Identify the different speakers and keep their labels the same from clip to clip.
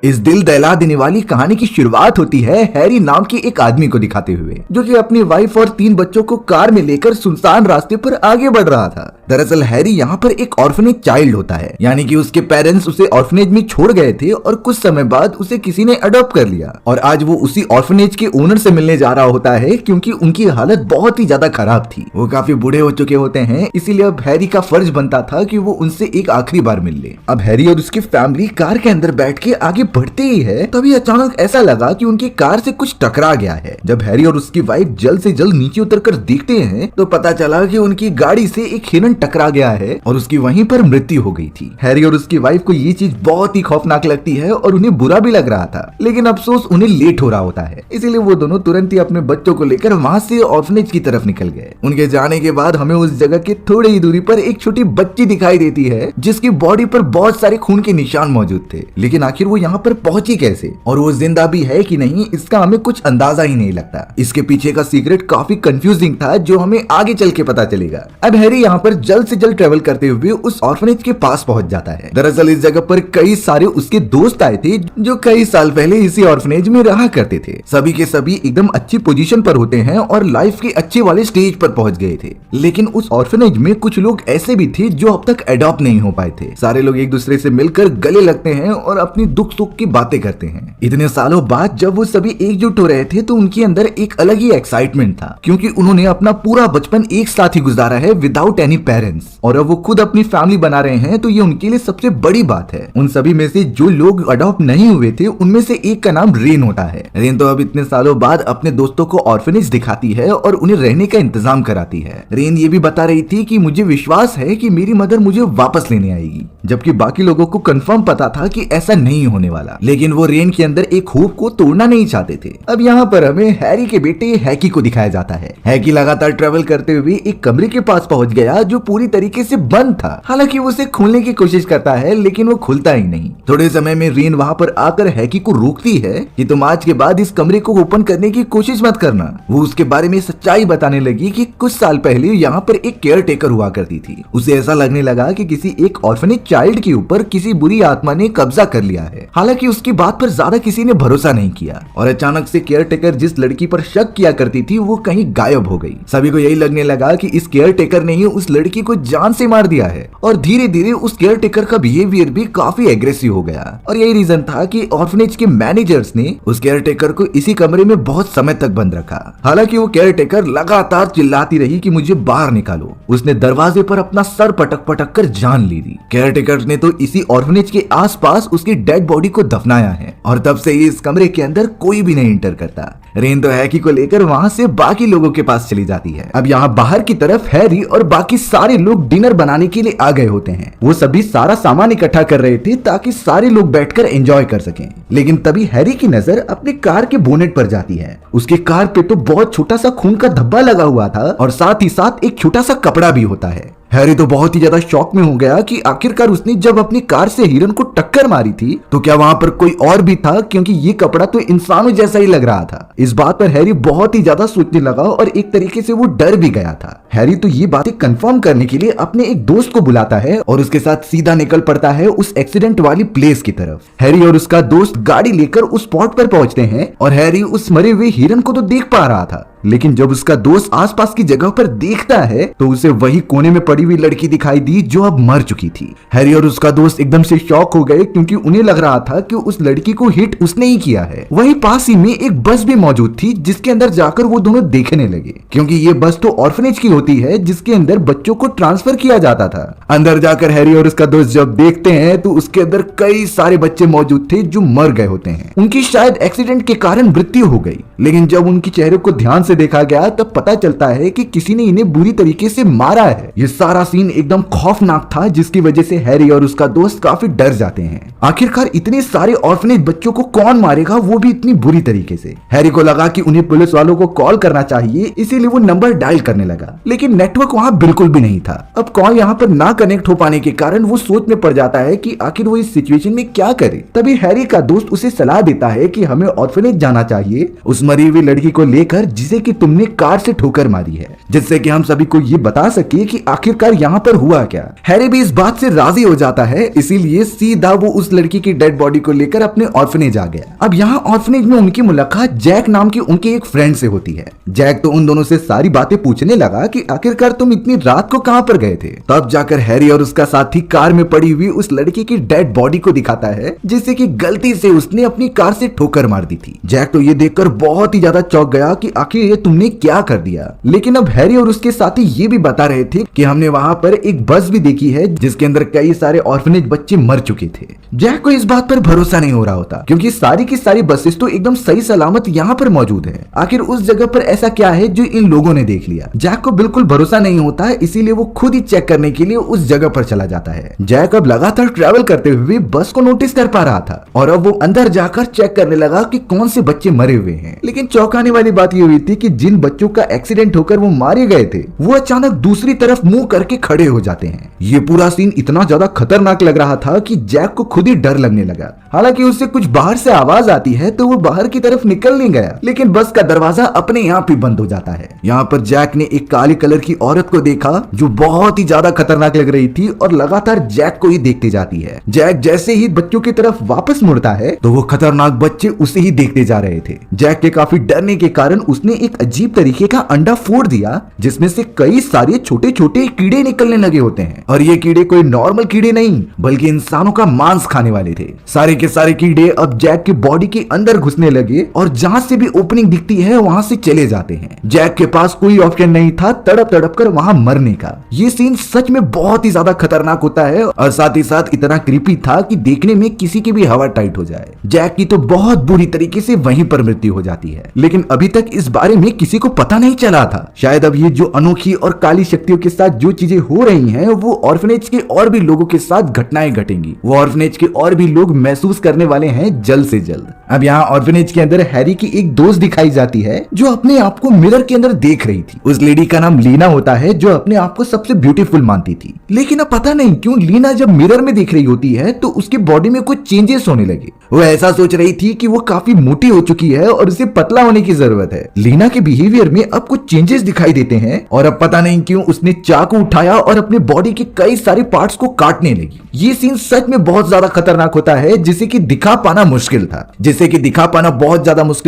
Speaker 1: इस दिल दहला देने वाली कहानी की शुरुआत होती है हैरी नाम के एक आदमी को दिखाते हुए, जो कि अपनी वाइफ और 3 बच्चों को कार में लेकर सुनसान रास्ते पर आगे बढ़ रहा था। दरअसल हैरी यहाँ पर एक ऑर्फनेज चाइल्ड होता है, यानी कि उसके पेरेंट्स उसे ऑर्फनेज में छोड़ गए थे और कुछ समय बाद उसे किसी ने अडॉप्ट कर लिया और आज वो उसी ऑर्फनेज के ओनर से मिलने जा रहा होता है, क्योंकि उनकी हालत बहुत ही ज्यादा खराब थी। वो काफी बूढ़े हो चुके होते हैं, इसीलिए अब हैरी का फर्ज बनता था कि वो उनसे एक आखिरी बार मिल ले। अब हैरी और उसकी फैमिली कार के अंदर बैठ के आगे बढ़ते ही है, तभी अचानक ऐसा लगा कि उनकी कार से कुछ टकरा गया है। जब हैरी और उसकी वाइफ जल्द से जल्द नीचे उतरकर देखते हैं तो पता चला कि उनकी गाड़ी से एक हिरन टकरा गया है और उसकी वहीं पर मृत्यु हो गई थी। हैरी और उसकी वाइफ को ये चीज बहुत ही खौफनाक लगती है और उन्हें बुरा भी लग रहा था, लेकिन अफसोस उन्हें लेट हो रहा होता है, इसीलिए वो दोनों तुरंत ही अपने बच्चों को लेकर वहां से ऑर्फनेज की तरफ निकल गए। उनके जाने के बाद हमें उस जगह के थोड़ी ही दूरी पर एक छोटी बच्ची दिखाई देती है, जिसकी बॉडी पर बहुत सारे खून के निशान मौजूद थे, लेकिन आखिर वो यहाँ पर पहुंची कैसे और वो जिंदा भी है कि नहीं, इसका हमें कुछ अंदाजा ही नहीं लगता। इसके पीछे का सीक्रेट काफी कंफ्यूजिंग था, जो हमें आगे चल के पता चलेगा। अब हैरी यहाँ पर जल्द से जल्द ट्रेवल करते हुए उस ऑर्फनेज के पास पहुंच जाता है। दरअसल इस जगह पर कई सारे उसके दोस्त आए थे, जो कई साल पहले इसी ऑर्फनेज में रहा करते थे। सभी के सभी एकदम अच्छी पोजीशन पर होते हैं और लाइफ के अच्छे वाले स्टेज पर पहुंच गए थे, लेकिन उस ऑर्फनेज में कुछ लोग ऐसे भी थे जो अब तक अडॉप्ट नहीं हो पाए थे। सारे लोग एक दूसरे से मिलकर गले लगते हैं और अपनी दुख सुख की बातें करते हैं। इतने सालों बाद जब वो सभी एकजुट हो रहे थे तो उनके अंदर एक अलग ही एक्साइटमेंट था, क्योंकि उन्होंने अपना पूरा बचपन एक साथ ही गुजारा है विदाउट एनी पेरेंट्स, और अब वो खुद अपनी फैमिली बना रहे हैं, तो ये उनके लिए सबसे बड़ी बात है। उन सभी में से जो लोग अडॉप्ट नहीं हुए थे उनमें से एक का नाम रेन होता है। रेन तो अब इतने सालों बाद अपने दोस्तों को ऑर्फनेज दिखाती है और उन्हें रहने का इंतजाम कराती है। रेन ये भी बता रही थी कि मुझे विश्वास है कि मेरी मदर मुझे वापस लेने आएगी, जबकि बाकी लोगों को कंफर्म पता था कि ऐसा नहीं होने वाला, लेकिन वो रेन के अंदर एक होप को तोड़ना नहीं चाहते थे। अब यहाँ पर हमें हैरी के बेटे हैकी को दिखाया जाता है। हैकी लगातार ट्रेवल करते हुए एक कमरे के पास पहुंच गया जो पूरी तरीके से बंद था। हालांकि वो उसे खोलने की कोशिश करता है, लेकिन वो खुलता ही नहीं। थोड़े समय में रेन वहाँ पर आकर हैकी को रोकती है कि तुम आज के बाद इस कमरे को ओपन करने की कोशिश मत करना। वो उसके बारे में सच्चाई बताने लगी कि कुछ साल पहले यहाँ पर एक केयर टेकर हुआ करती थी। उसे ऐसा लगने लगा कि किसी एक ऑर्फनेज चाइल्ड के ऊपर किसी बुरी आत्मा ने कब्जा कर लिया है। हालांकि उसकी बात पर ज्यादा किसी ने भरोसा नहीं किया और अचानक से केयर टेकर जिस लड़की पर शक किया करती थी वो कहीं गायब हो गई। सभी को यही लगने लगा कि इस केयर टेकर ने ही उस लड़की को जान से मार दिया है और धीरे धीरे उस केयर टेकर का बिहेवियर भी काफी एग्रेसिव हो गया। और यही रीजन था कि ऑर्फनेज के मैनेजर्स ने उस केयर टेकर को इसी कमरे में बहुत समय तक बंद रखा। हालांकि वो केयर टेकर लगातार चिल्लाती रही कि मुझे बाहर निकालो। उसने दरवाजे पर अपना सर पटक पटक कर जान ली थी। केयर टेकर ने तो इसी ऑर्फनेज के आसपास उसकी डेड बॉडी को दफनाया है और तब से इस कमरे के अंदर कोई भी नहीं इंटर करता। रेन तो हैकी को लेकर वहाँ से बाकी लोगों के पास चली जाती है। अब यहाँ बाहर की तरफ हैरी और बाकी सारे लोग डिनर बनाने के लिए आ गए होते हैं। वो सभी सारा सामान इकट्ठा कर रहे थे ताकि सारे लोग बैठकर एंजॉय कर सकें, लेकिन तभी हैरी की नजर अपनी कार के बोनेट पर जाती है। उसके कार पे तो बहुत छोटा सा खून का धब्बा लगा हुआ था और साथ ही साथ एक छोटा सा कपड़ा भी होता है। हैरी तो बहुत ही ज्यादा शॉक में हो गया कि आखिरकार उसने जब अपनी कार से हिरन को टक्कर मारी थी तो क्या वहां पर कोई और भी था, क्योंकि ये कपड़ा तो इंसानों जैसा ही लग रहा था। इस बात पर हैरी बहुत ही ज्यादा सोचने लगा और एक तरीके से वो डर भी गया था। हैरी तो ये बातें कंफर्म करने के लिए अपने एक दोस्त को बुलाता है और उसके साथ सीधा निकल पड़ता है उस एक्सीडेंट वाली प्लेस की तरफ। हैरी और उसका दोस्त गाड़ी लेकर उस स्पॉट पर पहुंचते हैं और हैरी उस मरे हुए हिरन को तो देख पा रहा था, लेकिन जब उसका दोस्त आसपास की जगह पर देखता है तो उसे वही कोने में पड़ी हुई लड़की दिखाई दी जो अब मर चुकी थी। हैरी और उसका दोस्त एकदम से शॉक हो गए, क्योंकि उन्हें लग रहा था कि उस लड़की को हिट उसने ही किया है। वहीं पास ही में एक बस भी मौजूद थी, जिसके अंदर जाकर वो दोनों देखने लगे, क्योंकि ये बस तो ऑर्फनेज की होती है जिसके अंदर बच्चों को ट्रांसफर किया जाता था। अंदर जाकर हैरी और उसका दोस्त जब देखते हैं तो उसके अंदर कई सारे बच्चे मौजूद थे जो मर गए होते हैं। उनकी शायद एक्सीडेंट के कारण मृत्यु हो गई, लेकिन जब उनके चेहरे को ध्यान से देखा गया तब पता चलता है कि किसी ने इन्हें बुरी तरीके से मारा है। ये सारा सीन एकदम खौफनाक था, जिसकी वजह से हैरी और उसका दोस्त काफी डर जाते हैं। आखिरकार इतने सारे ऑर्फनेज बच्चों को कौन मारेगा, वो भी इतनी बुरी तरीके से। हैरी को लगा कि उन्हें पुलिस वालों को कॉल करना चाहिए, इसीलिए वो नंबर डायल करने लगा, लेकिन नेटवर्क वहाँ बिल्कुल भी नहीं था। अब कॉल यहाँ पर ना कनेक्ट हो पाने के कारण वो सोच में पड़ जाता है कि आखिर वो इस सिचुएशन में क्या करे। तभी हैरी का दोस्त उसे सलाह देता है कि हमें ऑर्फनेज जाना चाहिए उस मरी हुई लड़की को लेकर जिसे कि तुमने कार से ठोकर मारी है, जिससे कि हम सभी को ये बता सके कि आखिरकार यहाँ पर हुआ क्या। हैरी भी इस बात से राजी हो जाता है, इसीलिए सीधा वो उस लड़की की डेड बॉडी को लेकर अपने ऑर्फनेज आ गया। अब यहाँ ऑर्फनेज में उनकी मुलाकात जैक नाम के उनके एक फ्रेंड से होती है। जैक तो उन दोनों से सारी बातें पूछने लगा कि आखिरकार तुम इतनी रात को कहां पर गए थे। तब जाकर हैरी और उसका साथी कार में पड़ी हुई उस लड़की की डेड बॉडी को दिखाता है, जिससे कि गलती से उसने अपनी कार से ठोकर मार दी थी। जैक तो ये देखकर बहुत ही ज्यादा चौंक गया कि आखिर ये तुमने क्या कर दिया। लेकिन अब हैरी और उसके साथी ये भी बता रहे थे कि हमने वहां पर एक बस भी देखी है जिसके अंदर कई सारे ऑर्फनेज बच्चे मर चुके थे। जैक को इस बात पर भरोसा नहीं हो रहा होता, क्योंकि सारी की सारी बसेस तो एकदम सही सलामत यहाँ पर मौजूद है। आखिर उस जगह पर ऐसा क्या है जो इन लोगों ने देख लिया। जैक को बिल्कुल भरोसा नहीं होता है, इसीलिए वो खुद ही चेक करने के लिए उस जगह पर चला जाता है। जैक अब लगातार ट्रैवल करते हुए बस को नोटिस कर पा रहा था और अब वो अंदर जाकर चेक करने लगा कि कौन से बच्चे मरे हुए हैं। लेकिन चौंकाने वाली बात ये हुई थी कि जिन बच्चों का एक्सीडेंट होकर वो मारे गए थे वो अचानक दूसरी तरफ मुंह करके खड़े हो जाते हैं। ये पूरा सीन इतना ज्यादा खतरनाक लग रहा था कि जैक को खुद ही डर लगने लगा। हालांकि उससे कुछ बाहर से आवाज आती है तो वो बाहर की तरफ निकल नहीं गया, लेकिन बस का दरवाजा अपने आप ही बंद हो जाता है। यहाँ पर जैक ने एक काले कलर की औरत को देखा जो बहुत ही ज्यादा खतरनाक लग रही थी और लगातार जैक को ही देखती जाती है। जैक जैसे ही बच्चों की तरफ वापस मुड़ता है तो वो खतरनाक बच्चे उसे ही देखते जा रहे थे। जैक के काफी डरने के कारण उसने एक अजीब तरीके का अंडा फोड़ दिया, जिसमें से कई सारे छोटे छोटे कीड़े निकलने लगे होते हैं। और ये कीड़े कोई नॉर्मल कीड़े नहीं बल्कि इंसानों का मांस खाने वाले थे। सारे के सारे कीड़े अब जैक की बॉडी के अंदर घुसने लगे और जहां से भी ओपनिंग दिखती है वहां से चले जाते हैं। जैक के पास कोई ऑप्शन नहीं था तड़प तड़प कर वहां मरने का। ये सीन सच में बहुत ही ज्यादा खतरनाक होता है और साथ ही साथ इतना क्रीपी था कि देखने में किसी की भी हवा टाइट हो जाए। जैक की तो बहुत बुरी तरीके से वहीं पर मृत्यु हो जाती है, लेकिन अभी तक इस बारे में किसी को पता नहीं चला था। शायद अब ये जो अनोखी और काली शक्तियों के साथ जो चीजें हो रही हैं वो ऑर्फनेज के और भी लोगों के साथ घटनाएं घटेंगी। वो ऑर्फनेज के और भी लोग महसूस करने वाले हैं जल्द से जल्द। अब यहाँ ऑर्फनेज के अंदर हैरी की एक दोस्त दिखाई जाती है जो अपने आप को मिरर के अंदर देख रही थी। उस लेडी का नाम लीना होता है जो अपने आप को सबसे ब्यूटीफुल मानती थी। लेकिन अब पता नहीं क्यों लीना जब मिरर में देख रही होती है तो उसकी बॉडी में कुछ चेंजेस होने लगे। वो ऐसा सोच रही थी कि वो काफी मोटी हो चुकी है और उसे पतला होने की जरूरत है। लीना के बिहेवियर में अब कुछ चेंजेस दिखाई देते हैं और अब पता नहीं क्यों उसने चाकू उठाया और अपने बॉडी के कई सारे पार्ट्स को काटने लगी। ये सीन सच में बहुत ज्यादा खतरनाक होता है, जिसे कि दिखा पाना मुश्किल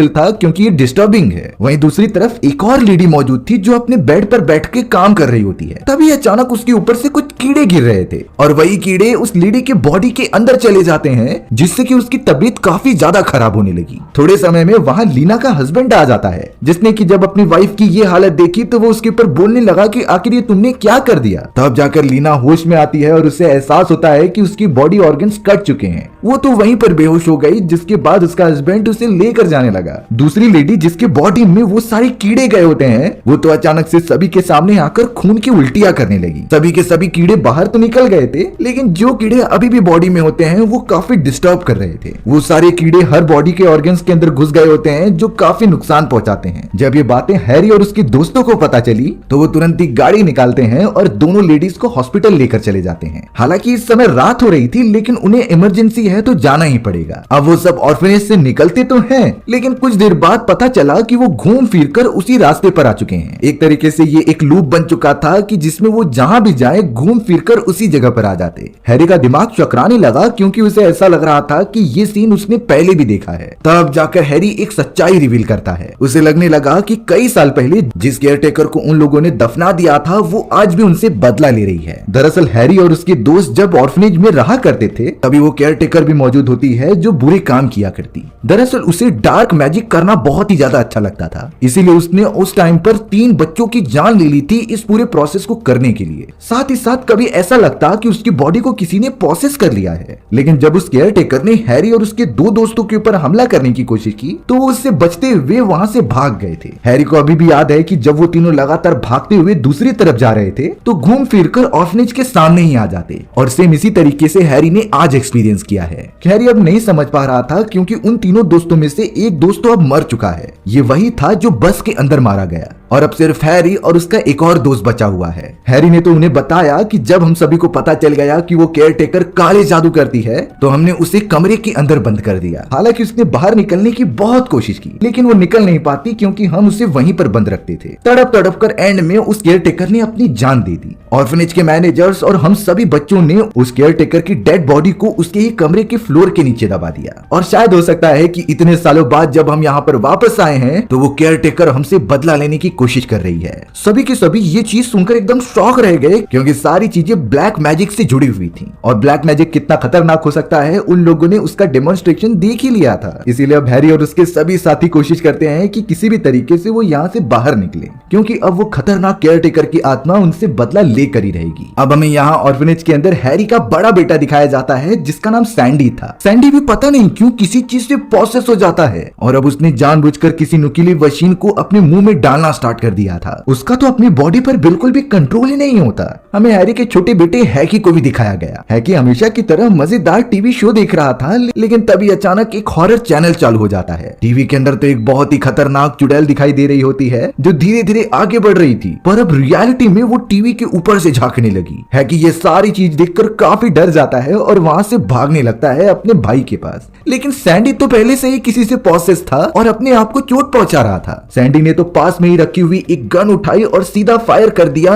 Speaker 1: था क्योंकि ये डिस्टर्बिंग है। वहीं दूसरी तरफ एक और लेडी मौजूद थी जो अपने बेड पर बैठ के काम कर रही होती है। तभी अचानक उसके ऊपर से कुछ कीड़े गिर रहे थे और वही कीड़े उस लेडी के बॉडी के अंदर चले जाते हैं, जिससे कि उसकी तबीयत काफी ज्यादा खराब होने लगी। थोड़े समय में वहां लीना का हस्बैंड आ जाता है, जिसने कि जब अपनी वाइफ की ये हालत देखी तो वो उसके ऊपर बोलने लगा कि आखिर ये तुमने क्या कर दिया। तब जाकर लीना होश में आती है और उसे एहसास होता है कि उसकी बॉडी ऑर्गन्स कट चुके हैं। वो तो वहीं पर बेहोश हो गई, जिसके बाद उसका हस्बैंड उसे लेकर जाने लगा। दूसरी लेडी जिसके बॉडी में वो सारे कीड़े गए होते हैं वो तो अचानक से सभी के सामने आकर खून की उल्टियां करने लगी। सभी के सभी कीड़े बाहर तो निकल गए थे, लेकिन जो कीड़े अभी भी बॉडी में होते हैं वो काफी डिस्टर्ब कर रहे थे। वो सारे कीड़े हर बॉडी के ऑर्गन्स के अंदर घुस गए होते हैं जो काफी नुकसान पहुंचाते हैं। जब ये बातें हैरी और उसके दोस्तों को पता चली तो वो तुरंत ही गाड़ी निकालते हैं और दोनों लेडीज को हॉस्पिटल लेकर चले जाते हैं। हालांकि इस समय रात हो रही थी, लेकिन उन्हें इमरजेंसी है तो जाना ही पड़ेगा। अब वो सब ऑर्फनेज से निकलते तो हैं, लेकिन कुछ देर बाद पता चला कि वो घूम फिर कर उसी रास्ते पर आ चुके हैं। एक तरीके से ये एक लूप बन चुका था कि जिसमें वो जहां भी जाए घूम फिर कर उसी जगह पर आ जाते। हैरी का दिमाग चकराने लगा क्योंकि उसे ऐसा लग रहा था कि ये सीन उसने पहले भी देखा है। तब जाकर हैरी एक सच्चाई रिवील करता है। उसे लगने लगा कि कई साल पहले जिस केयरटेकर को उन लोगों ने दफना दिया था वो आज भी उनसे बदला ले रही है। दरअसल हैरी और उसके दोस्त जब ऑर्फनेज में रहा करते थे तभी वो केयरटेकर भी मौजूद होती है जो बुरे काम किया करती। दरअसल उसे डार्क मैजिक करना बहुत ही ज्यादा अच्छा लगता था, इसीलिए उसने उस टाइम पर 3 बच्चों की जान ले ली थी इस पूरे प्रोसेस को करने के लिए। साथ ही साथ कभी ऐसा लगता कि उसकी बॉडी को किसी ने प्रोसेस कर लिया है। लेकिन जब उस केयरटेकर ने हैरी और उसके 2 दोस्तों के ऊपर हमला करने की कोशिश की तो वो उससे बचते हुए वहां से भाग गए थे। हैरी को अभी भी याद है कि जब वो तीनों लगातार भागते हुए दूसरी तरफ जा रहे थे तो घूम फिर कर ऑर्फनेज के सामने ही आ जाते और सेम इसी तरीके से हैरी ने आज एक्सपीरियंस किया है। हैरी अब नहीं समझ पा रहा था क्योंकि उन तीनों दोस्तों में से एक दोस्त तो अब मर चुका है। ये वही था जो बस के अंदर मारा गया और अब सिर्फ हैरी और उसका एक और दोस्त बचा हुआ है। हैरी ने तो उन्हें बताया कि जब हम सभी को पता चल गया कि वो केयरटेकर काले जादू करती है तो हमने उसे कमरे के अंदर बंद कर दिया। हालांकि उसने बाहर निकलने की बहुत कोशिश की, लेकिन वो निकल नहीं पाती क्योंकि हम उसे वहीं पर बंद रखते थे। तड़प तड़प कर एंड में उस केयर टेकर ने अपनी जान दे दी। ऑर्फनेज के मैनेजर्स और हम सभी बच्चों ने उस केयर टेकर की डेड बॉडी को उसके ही कमरे के फ्लोर के नीचे दबा दिया। और शायद हो सकता है कि इतने सालों बाद जब हम यहाँ पर वापस आए हैं तो वो केयर टेकर हमसे बदला लेने की कोशिश कर रही है। सभी के सभी ये चीज सुनकर एकदम शॉक रह गए क्योंकि सारी चीजें ब्लैक मैजिक से जुड़ी हुई थी और ब्लैक मैजिक कितना खतरनाक हो सकता है उन लोगों ने उसका डेमोन्स्ट्रेशन देख ही लिया था। इसीलिए अब हैरी और उसके सभी साथी कोशिश करते हैं कि किसी भी तरीके से वो यहाँ से बाहर निकले, क्योंकि अब वो खतरनाक केयर टेकर की आत्मा उनसे बदला लेकर ही रहेगी। अब हमें यहाँ ऑर्फनेज के अंदर हैरी का बड़ा बेटा दिखाया जाता है जिसका नाम सैंडी था। सैंडी भी पता नहीं क्यों किसी चीज से पॉसेस हो जाता है और अब उसने जानबूझकर किसी नुकीली मशीन को अपने मुंह में डालना स्टार्ट कर दिया था। उसका तो अपनी बॉडी पर बिल्कुल भी कंट्रोल ही नहीं होता। हमें हैरी के छोटे बेटे हैकी को भी दिखाया गया। हैकी हमेशा की तरह मजेदार टीवी शो देख रहा था, लेकिन तभी अचानक एक हॉरर चैनल चालू हो जाता है। टीवी के अंदर तो एक बहुत ही खतरनाक चुड़ैल दिखाई दे रही होती है जो धीरे धीरे आगे बढ़ रही थी, पर अब रियलिटी में वो टीवी के ऊपर से झांकने लगी। हैकी ये सारी चीज देखकर काफी डर जाता है और वहां से भागने लगता है अपने भाई के पास। लेकिन सैंडी तो पहले से ही किसी से पॉसेस था और अपने आप को चोट पहुंचा रहा था। सैंडी ने तो पास में ही रखी हुई एक गन उठाई और सीधा फायर कर दिया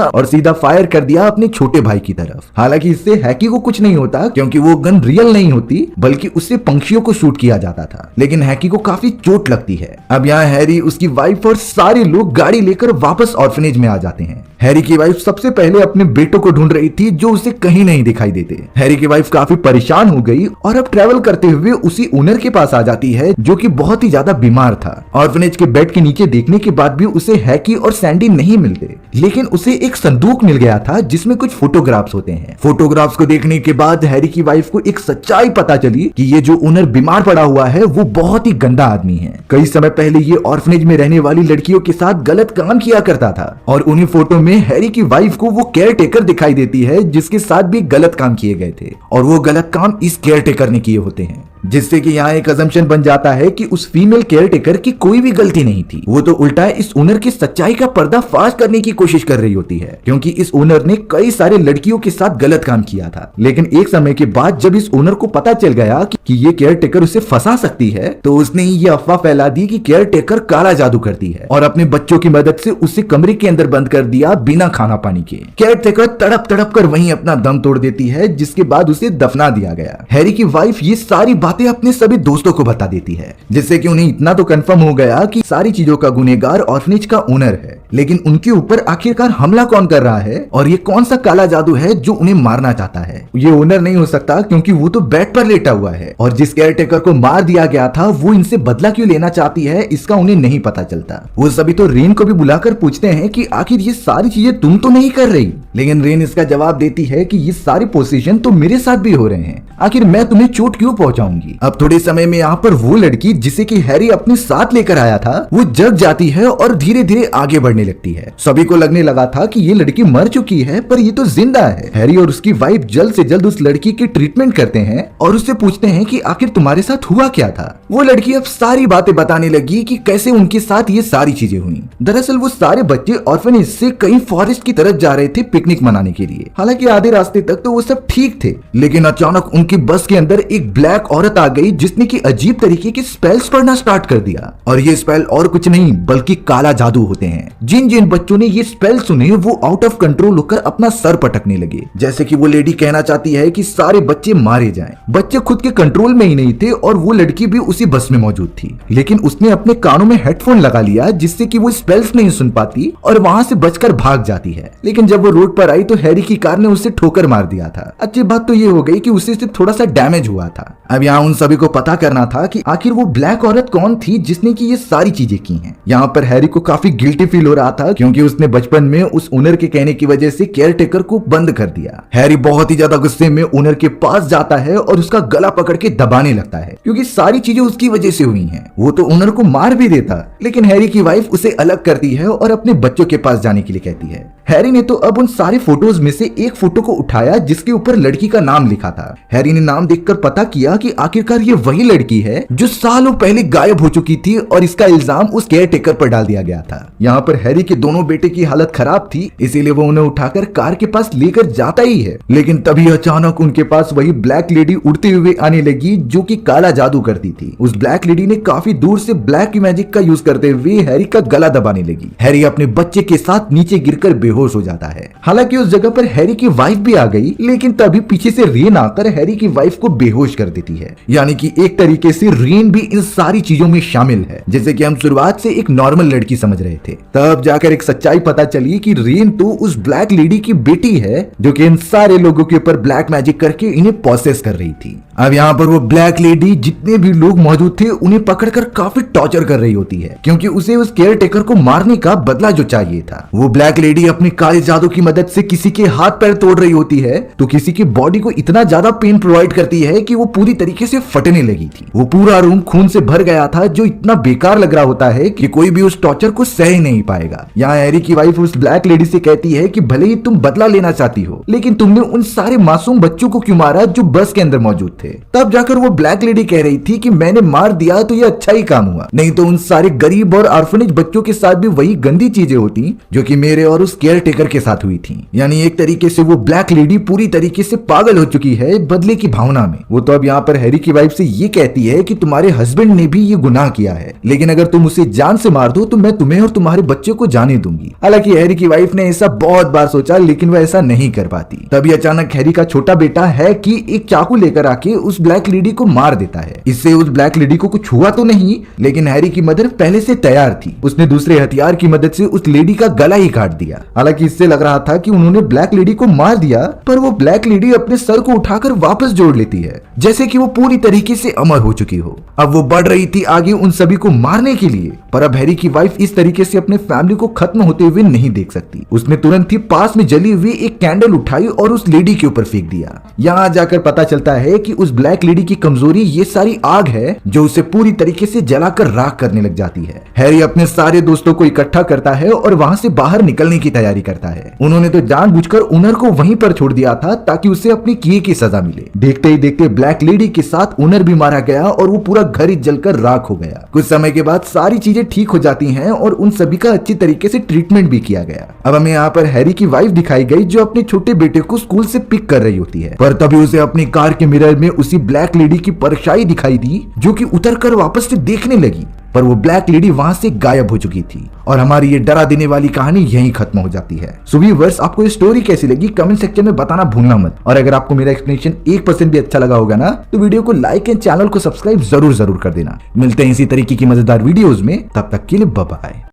Speaker 1: अपने छोटे भाई की तरफ। हालांकि इससे हैकी को कुछ नहीं होता क्योंकि वो गन रियल नहीं होती, बल्कि उससे पंछियों को शूट किया जाता था। लेकिन हैकी को काफी चोट लगती है। अब यहाँ हैरी, उसकी वाइफ और सारे लोग गाड़ी लेकर वापस ऑर्फनेज में आ जाते हैं। हैरी की वाइफ सबसे पहले अपने बेटों को ढूंढ रही थी जो उसे कहीं नहीं दिखाई देते। हैरी की वाइफ काफी परेशान हो गई और अब ट्रैवल करते हुए उसी ओनर के पास आ जाती है जो कि बहुत ही ज्यादा बीमार था। ऑर्फनेज के बेड के नीचे देखने के बाद भी उसे हैकी और सैंडी नहीं मिलते, लेकिन उसे एक संदूक मिल गया था जिसमें कुछ फोटोग्राफ्स होते हैं। फोटोग्राफ्स को देखने के बाद हैरी की वाइफ को एक सच्चाई पता चली कि ये जो ओनर बीमार पड़ा हुआ है वो बहुत ही गंदा आदमी है। कई समय पहले ये ऑर्फनेज में रहने वाली लड़कियों के साथ गलत काम किया करता था और उन्हीं फोटो में हैरी की वाइफ को वो केयर टेकर दिखाई देती है जिसके साथ भी गलत काम किए गए थे और वो गलत काम इस केयर टेकर ने किए होते हैं, जिससे कि यहाँ एक अजम्पशन बन जाता है कि उस फीमेल केयर टेकर की कोई भी गलती नहीं थी। वो तो उल्टा इस ओनर की सच्चाई का पर्दाफाश करने की कोशिश कर रही होती है, क्योंकि इस ओनर ने कई सारे लड़कियों के साथ गलत काम किया था। लेकिन एक समय के बाद जब इस ओनर को पता चल गया कि ये केयर टेकर उसे फंसा सकती है, तो उसने ही ये अफवाह फैला दी कि केयर टेकर काला जादू करती है और अपने बच्चों की मदद से उसे कमरे के अंदर बंद कर दिया बिना खाना पानी के। केयर टेकर तड़प तड़प कर वहीं अपना दम तोड़ देती है, जिसके बाद उसे दफना दिया गया। हैरी की वाइफ ये सारी बातें अपने सभी दोस्तों को बता देती है, जिससे कि उन्हें इतना तो कंफर्म हो गया कि सारी चीजों का गुनहगार ऑर्फनेज का ओनर है। लेकिन उनके ऊपर आखिरकार हमला कौन कर रहा है और ये कौन सा काला जादू है जो उन्हें मारना चाहता है? ये ओनर नहीं हो सकता क्योंकि वो तो बेड पर लेटा हुआ है और जिस केयर टेकर को मार दिया गया था वो इनसे बदला क्यों लेना चाहती है इसका उन्हें नहीं पता चलता। वो सभी तो रेन को भी बुलाकर पूछते हैं कि आखिर ये सारी चीजें तुम तो नहीं कर रही, लेकिन रेन इसका जवाब देती है कि ये सारी पोजीशन तो मेरे साथ भी हो रहे हैं, आखिर मैं तुम्हें चोट क्यों पहुंचाऊंगी। अब थोड़े समय में यहाँ पर वो लड़की जिसे कि हैरी अपने साथ लेकर आया था वो जग जाती है और धीरे धीरे आगे बढ़ने लगती है। सभी को लगने लगा था कि ये लड़की मर चुकी है, पर ये तो जिंदा है। हैरी और उसकी वाइफ जल्द से जल्द उस लड़की की ट्रीटमेंट करते हैं और उससे पूछते हैं कि आखिर तुम्हारे साथ हुआ क्या था। वो लड़की अब सारी बातें बताने लगी कि कैसे उनके साथ ये सारी चीजें हुई। दरअसल वो सारे बच्चे ऑर्फनेज से कहीं फॉरेस्ट की तरफ जा रहे थे पिकनिक मनाने के लिए। हालांकि आधे रास्ते तक तो वो सब ठीक थे, लेकिन अचानक उनकी बस के अंदर एक ब्लैक औरत आ गई जिसने की अजीब तरीके के स्पेल्स पढ़ना स्टार्ट कर दिया। और ये स्पेल और कुछ नहीं बल्कि काला जादू होते हैं। जिन जिन बच्चों ने ये स्पेल सुने वो आउट ऑफ कंट्रोल होकर अपना सर पटकने लगे, जैसे कि वो लेडी कहना चाहती है कि सारे बच्चे मारे जाएं। बच्चे खुद के कंट्रोल में ही नहीं थे और वो लड़की भी उसी बस में मौजूद थी, लेकिन उसने अपने कानों में हेडफोन लगा लिया जिससे कि वो स्पेल्स नहीं सुन पाती और वहां से बचकर भाग जाती है। लेकिन जब वो रोड पर आई तो हैरी की कार ने उसे ठोकर मार दिया था। अच्छी बात तो ये हो गई कि उसे सिर्फ थोड़ा सा डैमेज हुआ था। अब यहाँ उन सभी को पता करना था कि आखिर वो ब्लैक औरत कौन थी जिसने की ये सारी चीजें की हैं। यहाँ पर हैरी को काफी गिल्टी फील हो रहा था क्योंकि उसने बचपन में उस ओनर के कहने की वजह से केयर टेकर को बंद कर दिया। हैरी बहुत ही ज्यादा गुस्से में ओनर के पास जाता है और उसका गला पकड़ के दबाने लगता है क्योंकि सारी चीजें उसकी वजह से हुई हैं। वो तो ओनर को मार भी देता, लेकिन हैरी की वाइफ उसे अलग करती है और अपने बच्चों के पास जाने के लिए कहती है। हैरी ने तो अब उन सारे फोटोज में से एक फोटो को उठाया जिसके ऊपर लड़की का नाम लिखा था। हैरी ने नाम देखकर पता किया कि आखिरकार ये वही लड़की है जो सालों पहले गायब हो चुकी थी और इसका इल्जाम उस केयर टेकर पर डाल दिया गया था। यहाँ पर हैरी के दोनों बेटे की हालत खराब थी, इसीलिए वो उन्हें उठाकर कार के पास लेकर जाता ही है, लेकिन तभी अचानक उनके पास वही ब्लैक लेडी उड़ते हुए आने लगी जो कि काला जादू करती थी। उस ब्लैक लेडी ने काफी दूर से ब्लैक मैजिक का यूज करते हुए हैरी का गला दबाने लगी। हैरी अपने बच्चे के साथ नीचे गिरकर बेहोश हो जाता है। हालांकि उस जगह पर हैरी की वाइफ भी आ गई, लेकिन तभी पीछे से रेन आकर हैरी की वाइफ को बेहोश कर देती है। यानी कि एक तरीके से रेन भी इन सारी चीजों में शामिल है, जैसे कि हम शुरुआत से एक नॉर्मल लड़की समझ रहे थे। तब जाकर एक सच्चाई पता चली कि रेन तो उस ब्लैक लेडी की बेटी है जो कि इन सारे लोगों के ऊपर ब्लैक मैजिक करके इन्हें प्रोसेस कर रही थी। अब यहाँ पर वो ब्लैक लेडी जितने भी लोग मौजूद थे उन्हें पकड़कर काफी टॉर्चर कर रही होती है, क्योंकि उसे उस केयर टेकर को मारने का बदला जो चाहिए था। वो ब्लैक लेडी अपनी काले जादू की मदद से किसी के हाथ पैर तोड़ रही होती है तो किसी की बॉडी को इतना ज्यादा पेन प्रोवाइड करती है कि वो पूरी तरीके से फटने लगी थी। वो पूरा रूम खून से भर गया था जो इतना बेकार लग रहा होता है कि कोई भी उस टॉर्चर को सह ही नहीं पाएगा। यहाँ हैरी की वाइफ उस ब्लैक लेडी से कहती है कि भले ही तुम बदला लेना चाहती हो, लेकिन तुमने उन सारे मासूम बच्चों को क्यों मारा जो बस के अंदर मौजूद थे। तब जाकर वो ब्लैक लेडी कह रही थी कि मैंने मार दिया तो ये अच्छा ही काम हुआ, नहीं तो उन सारे गरीब और ऑर्फनेज बच्चों के साथ भी वही गंदी चीजें होती जो कि मेरे और उस केयर टेकर के साथ हुई थी। यानी एक तरीके से वो ब्लैक लेडी पूरी तरीके से पागल हो चुकी है बदले की भावना में। वो तो अब यहाँ पर हैरी की वाइफ से ये कहती है कि तुम्हारे हस्बैंड ने भी ये गुनाह किया है, लेकिन अगर तुम उसे जान से मार दो तो मैं तुम्हें और तुम्हारे बच्चे को जाने दूंगी। हालांकि हैरी की वाइफ ने ऐसा बहुत बार सोचा, लेकिन वह ऐसा नहीं कर पाती। तभी अचानक हैरी का छोटा बेटा है कि एक चाकू लेकर आके उस ब्लैक लेडी को मार देता है। इससे उस ब्लैक लेडी को कुछ हुआ तो नहीं, लेकिन हैरी की मदर पहले से तैयार थी। उसने दूसरे हथियार की मदद से उस लेडी का गला ही काट दिया। हालांकि इससे लग रहा था कि उन्होंने ब्लैक लेडी को मार दिया, पर वो ब्लैक लेडी अपने सर को उठाकर वापस जोड़ लेती है, जैसे कि वो पूरी तरीके से अमर हो चुकी हो। अब वो बढ़ रही थी आगे उन सभी को मारने के लिए, पर अब हैरी की वाइफ इस तरीके से अपने फैमिली को खत्म होते हुए नहीं देख सकती। उसने तुरंत ही पास में जली हुई एक कैंडल उठाई और उस लेडी के ऊपर फेंक दिया। यहाँ जाकर पता चलता है कि उस ब्लैक लेडी की कमजोरी ये सारी आग है जो उसे पूरी तरीके से जलाकर राख करने लग जाती है। हैरी अपने सारे दोस्तों को इकट्ठा करता है और वहां से बाहर निकलने की तैयारी करता है। उन्होंने तो जानबूझकर ओनर को वहीं पर छोड़ दिया था ताकि उसे अपने किए की सजा मिले। देखते ही देखते ब्लैक लेडी के साथ ओनर भी मारा गया और वो पूरा घर ही जलकर राख हो गया। कुछ समय के बाद सारी चीजें ठीक हो जाती हैं और उन सभी का अच्छी तरीके से ट्रीटमेंट भी किया गया। अब हमें यहाँ पर हैरी की वाइफ दिखाई गई जो अपने छोटे बेटे को स्कूल से पिक कर रही होती है, पर तभी उसे अपनी कार के मिरर में उसी ब्लैक लेडी की परछाई दिखाई दी जो कि उतरकर वापस से देखने लगी, पर वो ब्लैक लेडी वहां से गायब हो चुकी थी और हमारी ये डरा देने वाली कहानी यहीं खत्म हो जाती है। सो व्यूअर्स, आपको ये स्टोरी कैसी लगी कमेंट सेक्शन में बताना भूलना मत। और अगर आपको मेरा एक्सप्लेनेशन 1% भी अच्छा लगा होगा ना, तो वीडियो को लाइक एंड चैनल को सब्सक्राइब जरूर कर देना। मिलते हैं इसी तरीके की मजेदार वीडियोस में, तब तक के लिए बाय बाय।